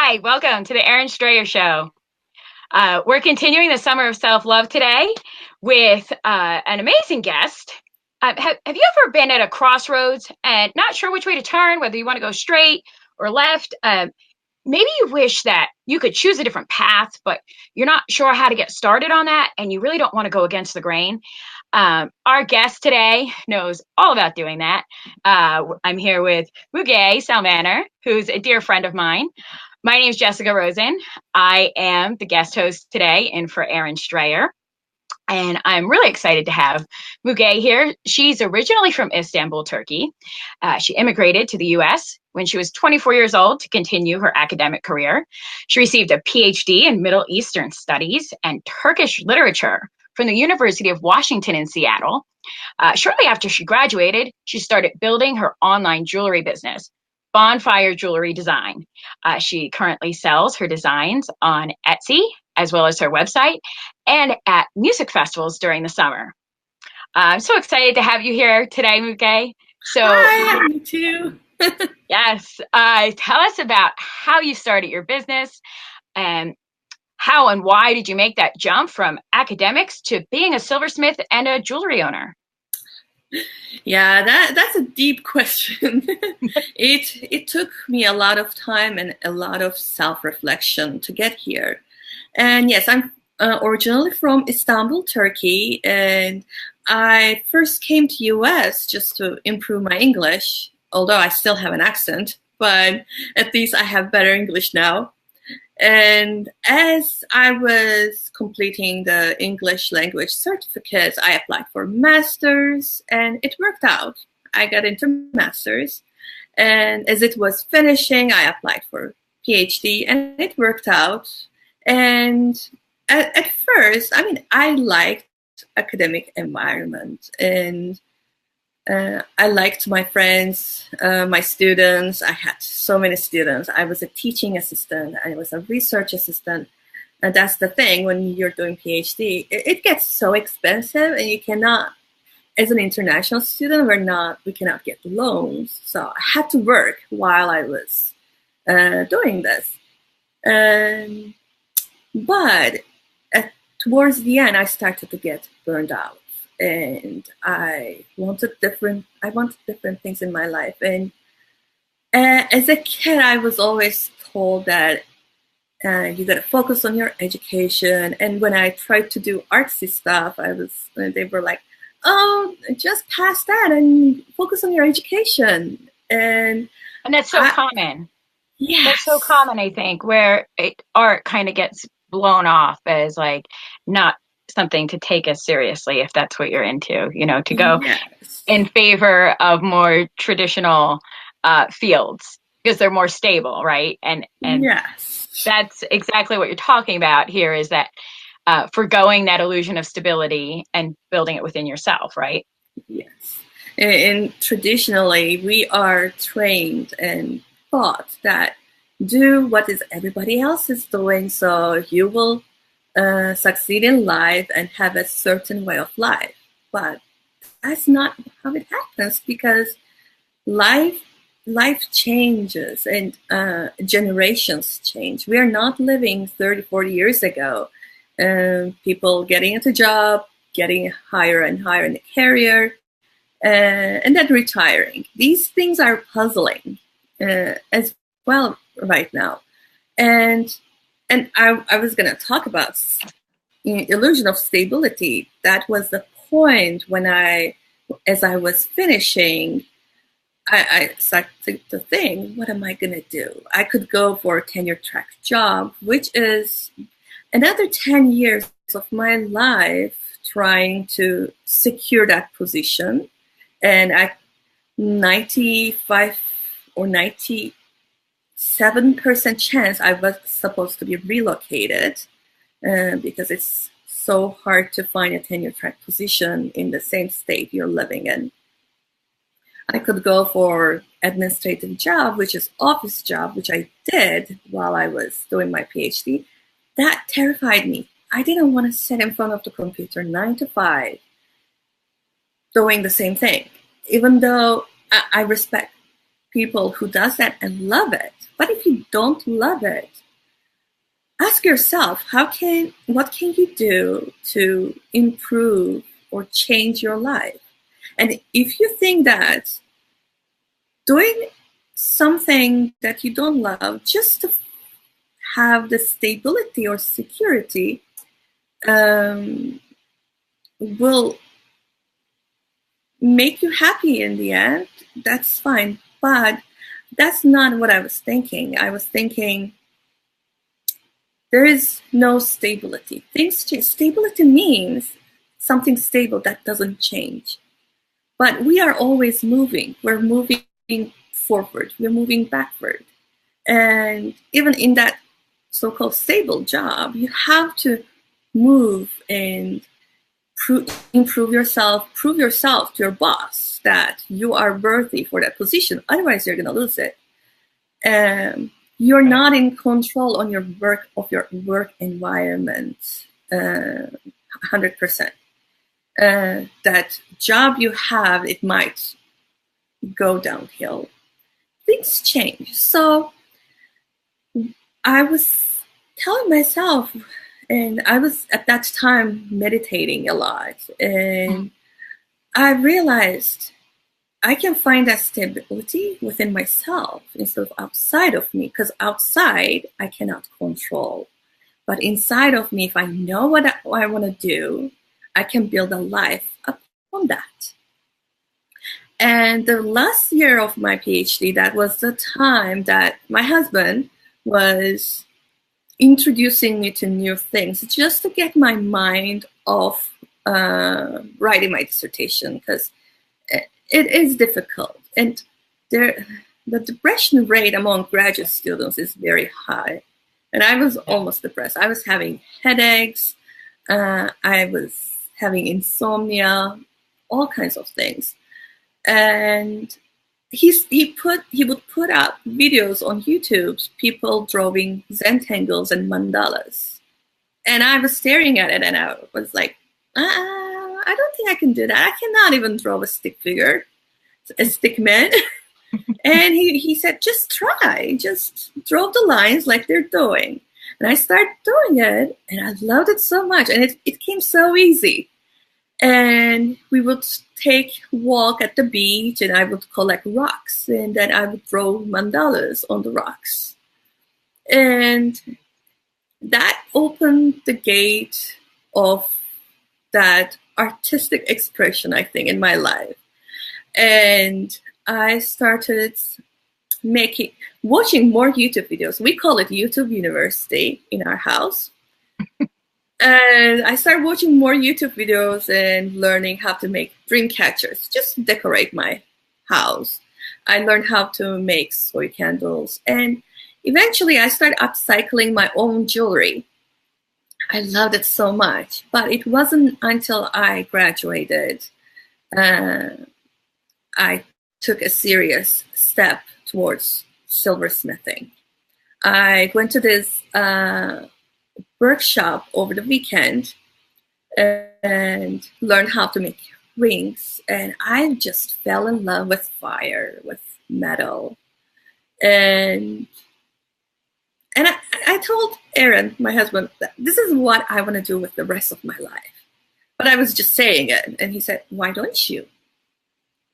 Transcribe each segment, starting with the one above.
Hi, welcome to the Erin Strayer Show. We're continuing the Summer of Self-Love today with an amazing guest. Have you ever been at a crossroads and not sure which way to turn, whether you want to go straight or left? Maybe you wish that you could choose a different path, but you're not sure how to get started on that, and you really don't want to go against the grain. Our guest today knows all about doing that. I'm here with Muge Salmaner, who's a dear friend of mine. My name is Jessica Rosen. I am the guest host today in for Erin Strayer. And I'm really excited to have Muge here. She's originally from Istanbul, Turkey. She immigrated to the US when she was 24 years old to continue her academic career. She received a PhD in Middle Eastern Studies and Turkish Literature from the University of Washington in Seattle. Shortly after she graduated, she started building her online jewelry business, Bonfire Jewelry Design. She currently sells her designs on Etsy, as well as her website, and at music festivals during the summer. I'm so excited to have you here today, Muge. Hi, me too. Yes, tell us about how you started your business and how and why did you make that jump from academics to being a silversmith and a jewelry owner? Yeah, that's a deep question. It took me a lot of time and a lot of self-reflection to get here. And yes, I'm originally from Istanbul, Turkey, and I first came to US just to improve my English, although I still have an accent, but at least I have better English now. And as I was completing the English language certificates, I applied for master's and it worked out. I got into master's. And as it was finishing, I applied for PhD and it worked out. And at first, I liked academic environment and I liked my friends, my students. I had so many students. I was a teaching assistant. I was a research assistant. And that's the thing when you're doing PhD, it gets so expensive and you cannot, as an international student, we cannot get loans. So I had to work while I was doing this. But towards the end, I started to get burned out. And I wanted different things in my life. And as a kid, I was always told that you got to focus on your education. And when I tried to do artsy stuff, they were like, "Oh, just pass that and focus on your education." And that's so common. Yes. That's so common, I think, where art kind of gets blown off as like not something to take as seriously if that's what you're into, to go in favor of more traditional fields because they're more stable, right? And yes, that's exactly what you're talking about here is that forgoing that illusion of stability and building it within yourself, right? Yes. And traditionally, we are trained and taught that do what is everybody else is doing, so you will succeed in life and have a certain way of life. But that's not how it happens because life changes and generations change. We are not living 30, 40 years ago. People getting into job, getting higher and higher in the career, and then retiring. These things are puzzling as well right now. And I was going to talk about illusion of stability. That was the point when as I was finishing, I started to think, what am I going to do? I could go for a tenure track job, which is another 10 years of my life trying to secure that position. And at 95 or 97% chance I was supposed to be relocated because it's so hard to find a tenure track position in the same state you're living in. I could go for administrative job, which is office job, which I did while I was doing my PhD. That terrified me. I didn't want to sit in front of the computer 9 to 5 doing the same thing, even though I respect people who does that and love it. But if you don't love it, ask yourself, what can you do to improve or change your life? And if you think that doing something that you don't love just to have the stability or security will make you happy in the end, that's fine. But that's not what I was thinking. I was thinking there is no stability. Things change. Stability means something stable that doesn't change. But we are always moving. We're moving forward. We're moving backward. And even in that so-called stable job, you have to move and improve yourself, prove yourself to your boss that you are worthy for that position. Otherwise, you're going to lose it. You're not in control on your work environment 100%. That job you have, it might go downhill. Things change. So I was telling myself, and I was at that time meditating a lot, and I realized I can find that stability within myself instead of outside of me, because outside I cannot control. But inside of me, if I know what I want to do, I can build a life upon that. And the last year of my PhD, that was the time that my husband was introducing me to new things just to get my mind off writing my dissertation, because it is difficult. And the depression rate among graduate students is very high. And I was almost depressed. I was having headaches. I was having insomnia, all kinds of things. And he would put out videos on YouTube, people drawing Zentangles and mandalas. And I was staring at it and I was like, I don't think I can do that. I cannot even draw a stick figure, a stick man. And he said, just try, just draw the lines like they're doing. And I started doing it and I loved it so much. And it came so easy. And we would take a walk at the beach and I would collect rocks and then I would draw mandalas on the rocks. And that opened the gate of that artistic expression, I think, in my life. And I started watching more YouTube videos. We call it YouTube University in our house. And I started watching more YouTube videos and learning how to make dream catchers, just to decorate my house. I learned how to make soy candles. And eventually I started upcycling my own jewelry. I loved it so much. But it wasn't until I graduated I took a serious step towards silversmithing. I went to this workshop over the weekend and learned how to make rings, and I just fell in love with fire, with metal. And I told Aaron, my husband, that this is what I want to do with the rest of my life. But I was just saying it, and he said, why don't you?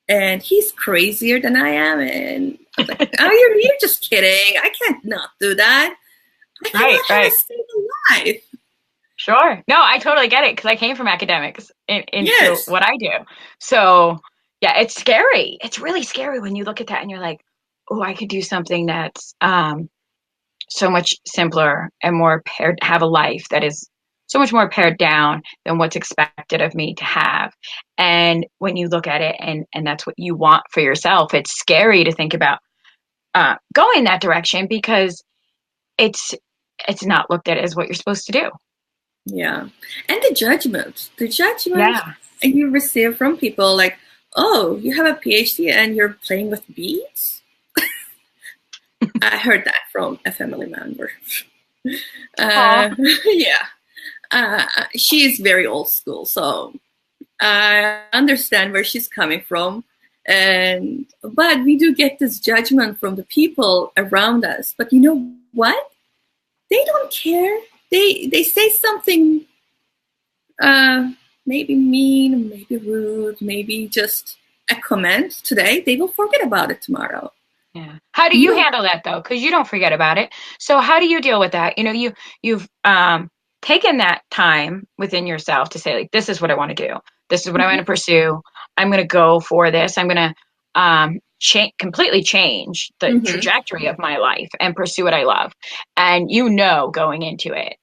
And he's crazier than I am, and I was like, oh, you're just kidding. I can't not do that. I cannot have a stable life. Sure. No, I totally get it because I came from academics into what I do. So, yeah, it's scary. It's really scary when you look at that and you're like, oh, I could do something that's so much simpler and more pared, have a life that is so much more pared down than what's expected of me to have. And when you look at it and that's what you want for yourself, it's scary to think about going that direction because it's not looked at as what you're supposed to do. Yeah. And the judgment you receive from people like, oh, you have a PhD and you're playing with beads? I heard that from a family member. She is very old school, so I understand where she's coming from. But we do get this judgment from the people around us. But you know what? They don't care. They say something maybe mean, maybe rude, maybe just a comment today. They will forget about it tomorrow. Yeah. How do you handle that though? Because you don't forget about it. So how do you deal with that? You know, you've taken that time within yourself to say, like, this is what I want to do. This is what I want to pursue. I'm going to go for this. I'm going to completely change the trajectory of my life and pursue what I love. And you know, going into it,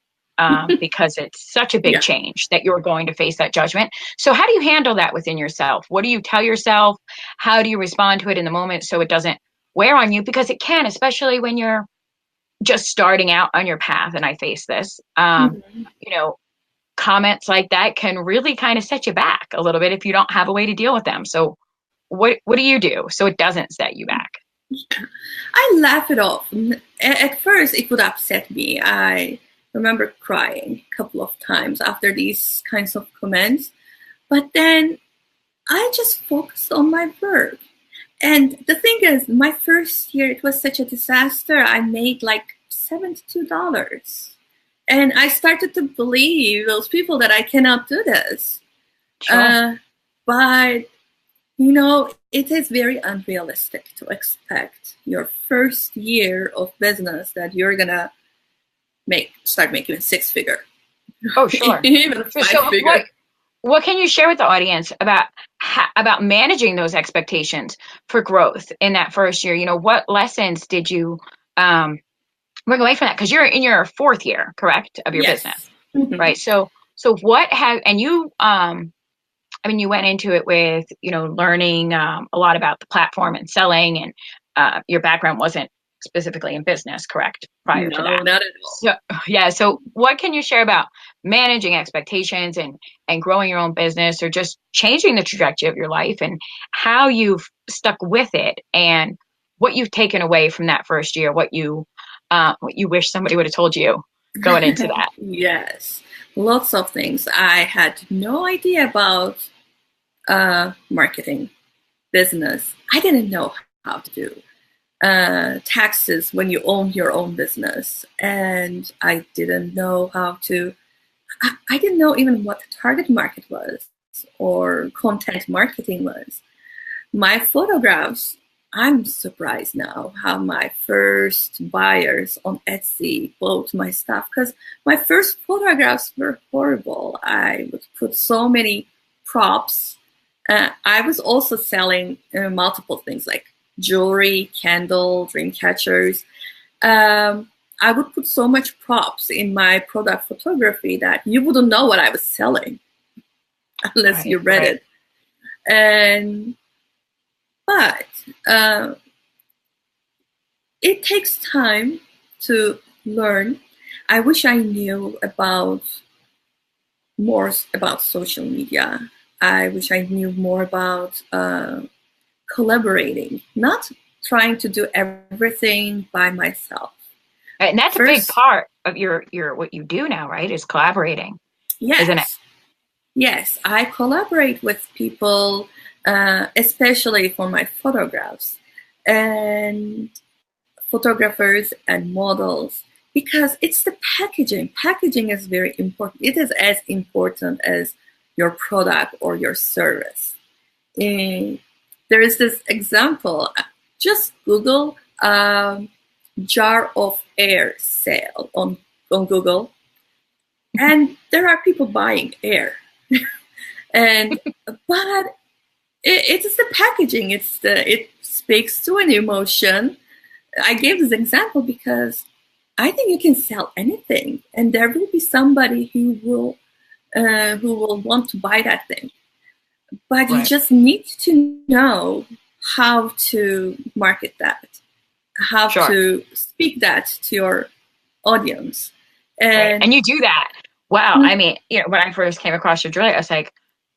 because it's such a big change that you're going to face that judgment. So how do you handle that within yourself? What do you tell yourself? How do you respond to it in the moment so it doesn't wear on you? Because it can, especially when you're just starting out on your path. And I face this, you know, comments like that can really kind of set you back a little bit if you don't have a way to deal with them. So what do you do so it doesn't set you back? I laugh it off. At first, it would upset me. I remember crying a couple of times after these kinds of comments. But then I just focused on my work. And the thing is, my first year, it was such a disaster. I made like $72. And I started to believe those people that I cannot do this. Sure. But, you know, it is very unrealistic to expect your first year of business that you're going to start making a six-figure. Oh, sure. Even five-figure. What can you share with the audience about managing those expectations for growth in that first year? You know, what lessons did you bring away from that? Because you're in your fourth year, correct, of your business, right? So what have, and you, I mean, you went into it with, you know, learning a lot about the platform and selling, and your background wasn't specifically in business, correct? Prior to that. No, not at all. So, yeah. So what can you share about managing expectations and growing your own business, or just changing the trajectory of your life, and how you've stuck with it, and what you've taken away from that first year, what you wish somebody would have told you going into that? Yes, lots of things. I had no idea about marketing, business. I didn't know how to do taxes when you own your own business, and I didn't know how to. I didn't know even what the target market was or content marketing was. My photographs, I'm surprised now how my first buyers on Etsy bought my stuff, because my first photographs were horrible. I would put so many props. I was also selling multiple things like jewelry, candle, dream catchers. I would put so much props in my product photography that you wouldn't know what I was selling unless you read it. But it takes time to learn. I wish I knew more about social media. I wish I knew more about collaborating, not trying to do everything by myself. And that's a big part of your what you do now, right? Is collaborating. Yes. Isn't it? Yes, I collaborate with people, especially for my photographs, and photographers and models, because it's the packaging. Packaging is very important. It is as important as your product or your service. There is this example. Just Google jar of air sale on Google, and there are people buying air. But it's the packaging. It speaks to an emotion. I gave this example because I think you can sell anything, and there will be somebody who will want to buy that thing. But you just need to know how to market that, how to speak that to your audience. And you do that. Wow. I mean, you know, when I first came across your jewelry, I was like,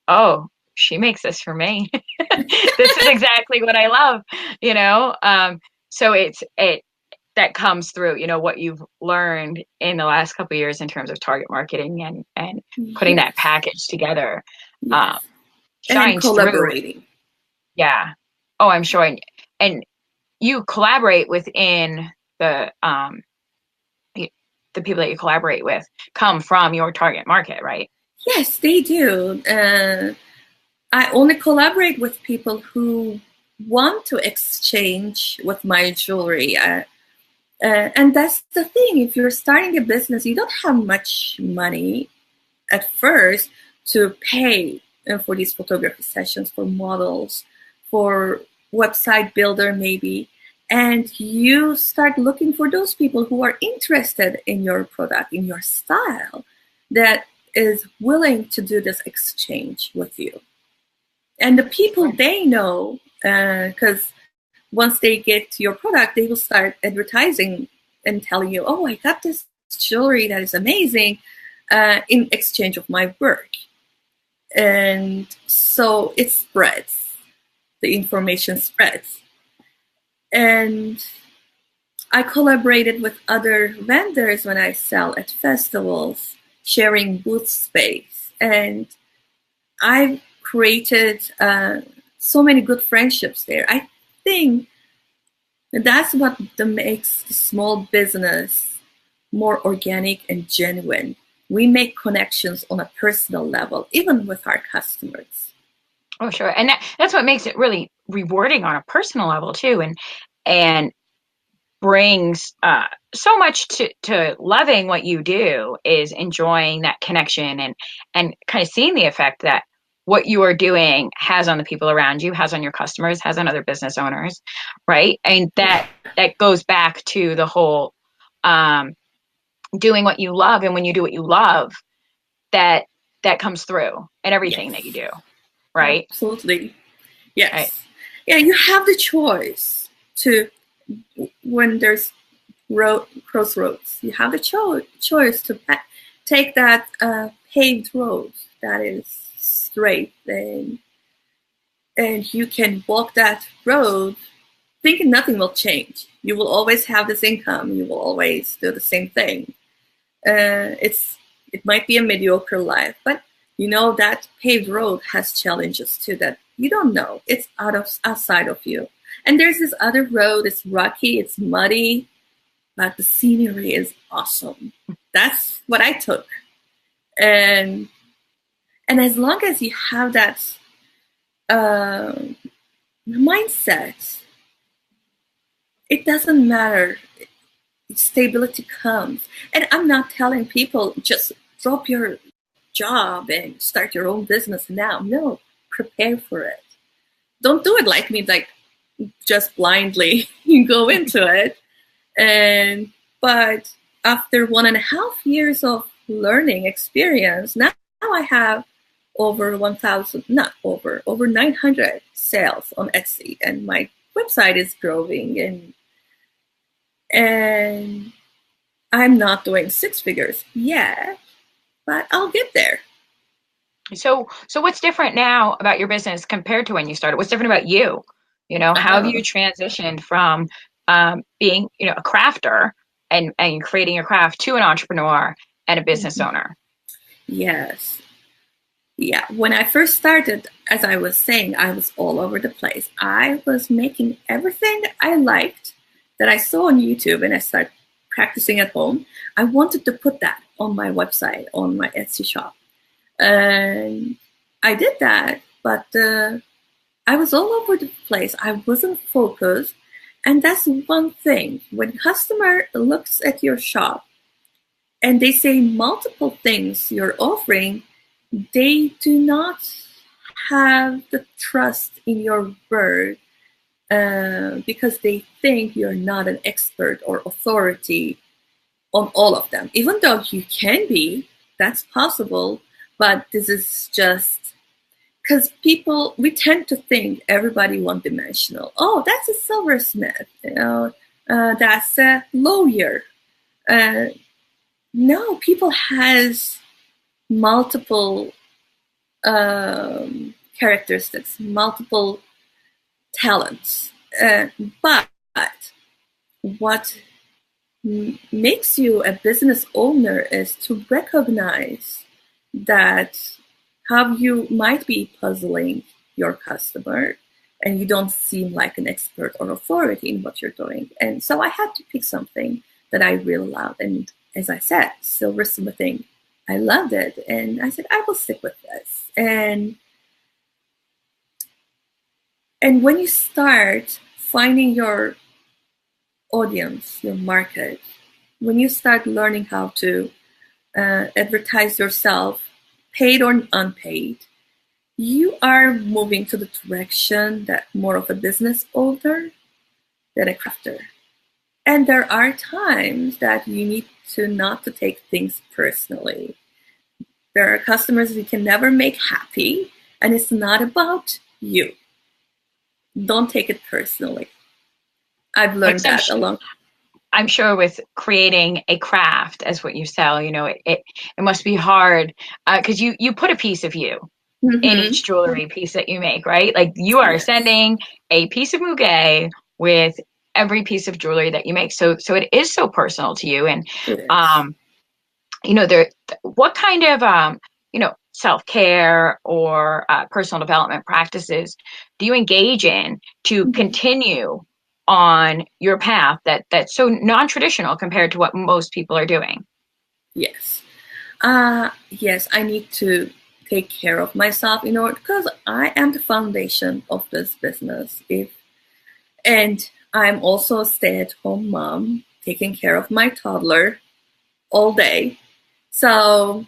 oh, she makes this for me. This is exactly what I love, you know? So that comes through, you know, what you've learned in the last couple of years in terms of target marketing and putting that package together. And collaborating. Through. Yeah. Oh, I'm sure. And you collaborate within the people that you collaborate with come from your target market, right? Yes, they do. I only collaborate with people who want to exchange with my jewelry. And that's the thing. If you're starting a business, you don't have much money at first to pay for these photography sessions, for models, for website builder maybe. And you start looking for those people who are interested in your product, in your style, that is willing to do this exchange with you. And the people they know, because once they get your product, they will start advertising and telling you, oh, I got this jewelry that is amazing in exchange of my work. And so it spreads, the information spreads. And I collaborated with other vendors when I sell at festivals, sharing booth space. And I've created so many good friendships there. I think that's what makes the small business more organic and genuine. We make connections on a personal level, even with our customers. Oh, sure. And that's what makes it really rewarding on a personal level too, and brings so much to loving what you do, is enjoying that connection and kind of seeing the effect that what you are doing has on the people around you, has on your customers, has on other business owners, right? And that goes back to the whole doing what you love. And when you do what you love, that comes through in everything Yes, that you do, right? absolutely. Yes. Right. Yeah, you have the choice to, when there's crossroads, you have the choice to take that paved road that is straight, and you can walk that road thinking nothing will change. You will always have this income. You will always do the same thing. It might be a mediocre life, but you know that paved road has challenges too that you don't know. It's outside of you. And there's this other road. It's rocky. It's muddy, but the scenery is awesome. That's what I took. And as long as you have that mindset, it doesn't matter. Stability comes. And I'm not telling people just drop your job and start your own business now. No, prepare for it. Don't do it like me, like just blindly you go into it. But after 1.5 years of learning experience, now I have over 900 sales on Etsy, and my website is growing, and I'm not doing 6 figures yet, but I'll get there. So what's different now about your business compared to when you started? What's different about you? How have you transitioned from being, a crafter and creating your craft to an entrepreneur and a business owner? Yes. Yeah. When I first started, as I was saying, I was all over the place. I was making everything I liked that I saw on YouTube, and I started practicing at home. I wanted to put that on my website, on my Etsy shop. And I did that, but I was all over the place. I wasn't focused. And that's one thing. When a customer looks at your shop and they say multiple things you're offering, they do not have the trust in your word because they think you're not an expert or authority on all of them. Even though you can be, that's possible, but this is just because we tend to think everybody one-dimensional. Oh, that's a silversmith, that's a lawyer. No, people has multiple characteristics, multiple talents. But what makes you a business owner is to recognize that how you might be puzzling your customer and you don't seem like an expert or authority in what you're doing. And so I had to pick something that I really loved. And as I said, silversmithing, I loved it. And I said, I will stick with this. And when you start finding your audience, your market, when you start learning how to advertise yourself, paid or unpaid, you are moving to the direction that more of a business owner than a crafter. And there are times that you need to not to take things personally. There are customers you can never make happy, and it's not about you. Don't take it personally. I've learned that along. I'm sure with creating a craft as what you sell, it must be hard because you put a piece of you in each jewelry piece that you make, right? Like you are sending a piece of muguet with every piece of jewelry that you make. So it is so personal to you. And, what kind of, self-care or personal development practices do you engage in to continue on your path that's so non-traditional compared to what most people are doing? Yes. Yes, I need to take care of myself in order, because I am the foundation of this business. And I'm also a stay-at-home mom, taking care of my toddler all day. So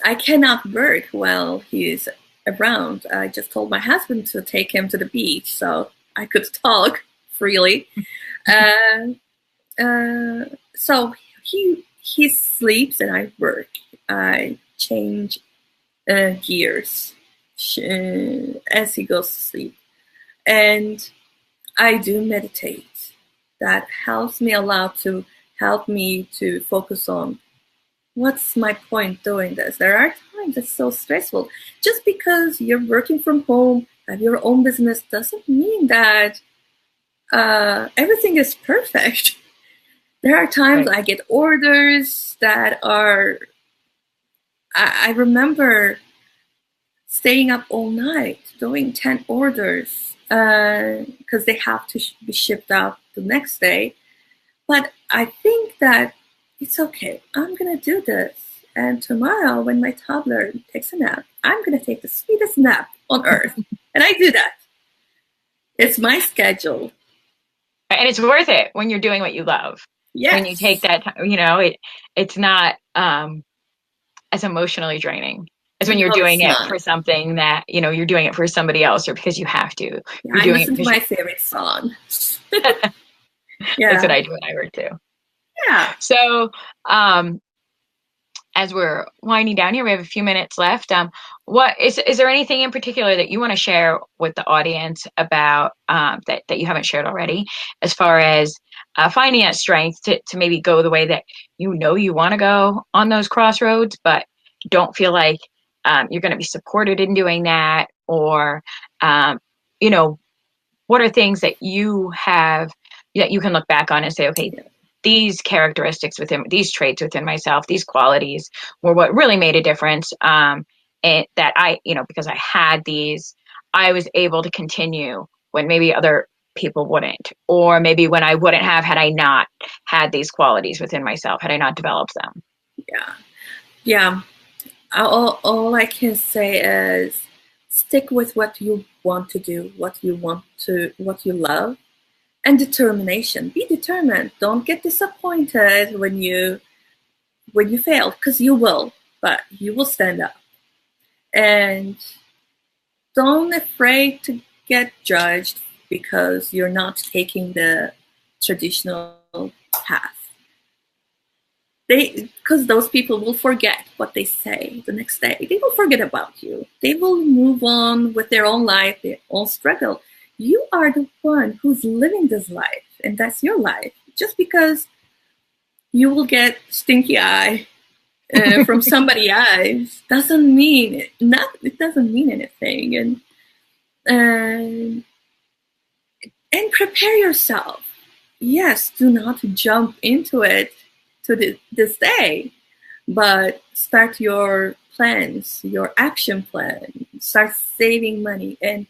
I cannot work while he's around. I just told my husband to take him to the beach so I could talk freely. So he sleeps and I work. I change gears as he goes to sleep. And I do meditate. That helps me help me to focus on what's my point doing this. There are times it's so stressful. Just because you're working from home, have your own business, doesn't mean that everything is perfect. There are times I get orders that are, I remember staying up all night doing 10 orders because they have to be shipped out the next day. But I think that it's okay. I'm going to do this. And tomorrow when my toddler takes a nap, I'm going to take the sweetest nap on earth. And I do that. It's my schedule. And it's worth it when you're doing what you love. Yes. When you take that time, it's not as emotionally draining as when you're doing it for something that, you're doing it for somebody else or because you have to. Yeah, I listen to my favorite song. That's what I do when I work too. Yeah. So, as we're winding down here, we have a few minutes left. What is there anything in particular that you want to share with the audience about that you haven't shared already, as far as finding that strength to maybe go the way that you want to go on those crossroads, but don't feel like you're going to be supported in doing that, or what are things that you have that you can look back on and say, okay, these characteristics within, these traits within myself, these qualities were what really made a difference. And that I, because I had these, I was able to continue when maybe other people wouldn't, or maybe when I wouldn't have had I not had these qualities within myself, had I not developed them. Yeah. All I can say is stick with what you want to do, what you love. And determination. Be determined. Don't get disappointed when you fail, because you will, but you will stand up. And don't afraid to get judged because you're not taking the traditional path. Because those people will forget what they say the next day. They will forget about you. They will move on with their own life, their own struggle. You are the one who's living this life, and that's your life. Just because you will get stinky eye from somebody else doesn't mean it doesn't mean anything. And prepare yourself. Yes, do not jump into it to this day, but start your plans, your action plan. Start saving money and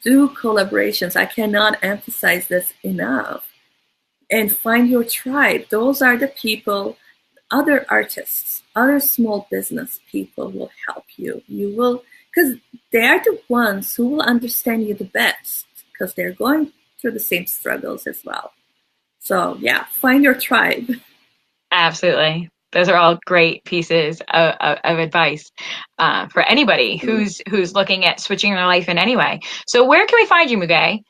do collaborations. I cannot emphasize this enough. And find your tribe. Those are the people, other artists, other small business people will help you. You will, because they are the ones who will understand you the best, because they're going through the same struggles as well. So yeah, find your tribe. Absolutely. Those are all great pieces of advice for anybody who's looking at switching their life in any way. So where can we find you, Muge?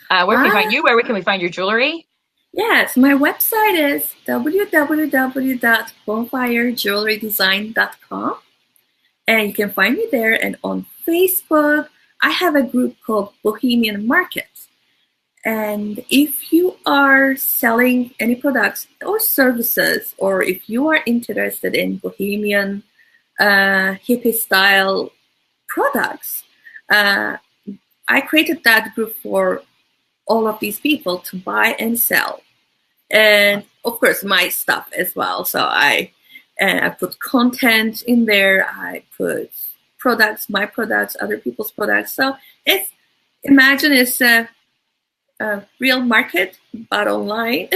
Where can we find you? Where can we find your jewelry? Yes, my website is www.bonfirejewelrydesign.com, and you can find me there. And on Facebook, I have a group called Bohemian Market. And if you are selling any products or services, or if you are interested in bohemian hippie style products, I created that group for all of these people to buy and sell. And of course, my stuff as well. So I put content in there. I put products, my products, other people's products. So imagine it's a real market, but online.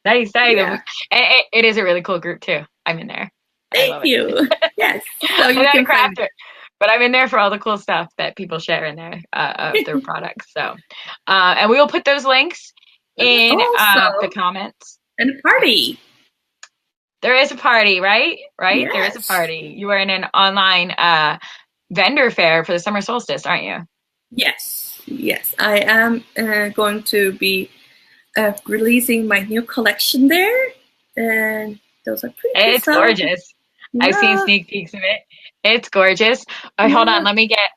Nice. Yeah. It is a really cool group too. I'm in there. Thank you. Yes. So you I'm not a can find crafter, but I'm in there for all the cool stuff that people share in there of their products. So, and we will put those links in the comments. And a party. There is a party, right? Right? Yes. There is a party. You are in an online vendor fair for the summer solstice, aren't you? Yes. Yes. I am going to be releasing my new collection there. And those are pretty It's gorgeous. Yeah. I've seen sneak peeks of it. It's gorgeous. Yeah. Hold on. Let me get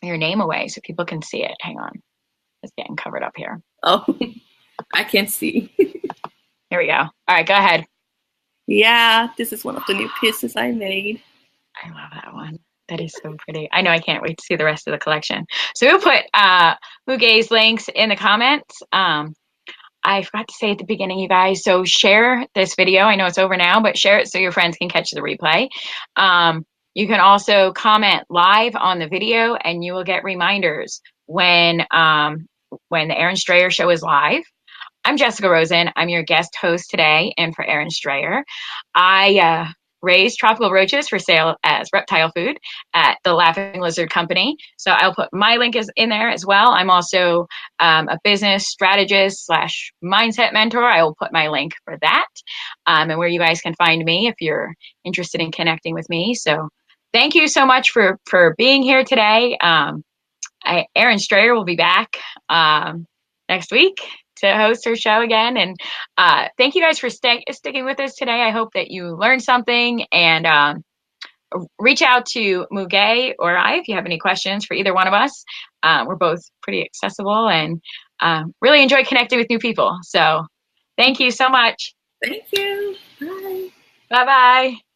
your name away so people can see it. Hang on. It's getting covered up here. Oh, I can see. Here we go. All right, go ahead. Yeah, this is one of the new pieces I made. I love that one. That is so pretty. I know I can't wait to see the rest of the collection. So we'll put Muge's links in the comments. I forgot to say at the beginning, you guys, so share this video. I know it's over now, but share it so your friends can catch the replay. You can also comment live on the video, and you will get reminders when the Erin Strayer show is live. I'm Jessica Rosen. I'm your guest host today, and for Erin Strayer. I raise tropical roaches for sale as reptile food at the Laughing Lizard Company. So I'll put my link in there as well. I'm also a business strategist / mindset mentor. I will put my link for that and where you guys can find me if you're interested in connecting with me. So thank you so much for being here today. Erin Strayer will be back next week to host her show again. And thank you guys for sticking with us today. I hope that you learned something, and reach out to Muge or I if you have any questions for either one of us. We're both pretty accessible and really enjoy connecting with new people. So thank you so much. Thank you. Bye. Bye-bye.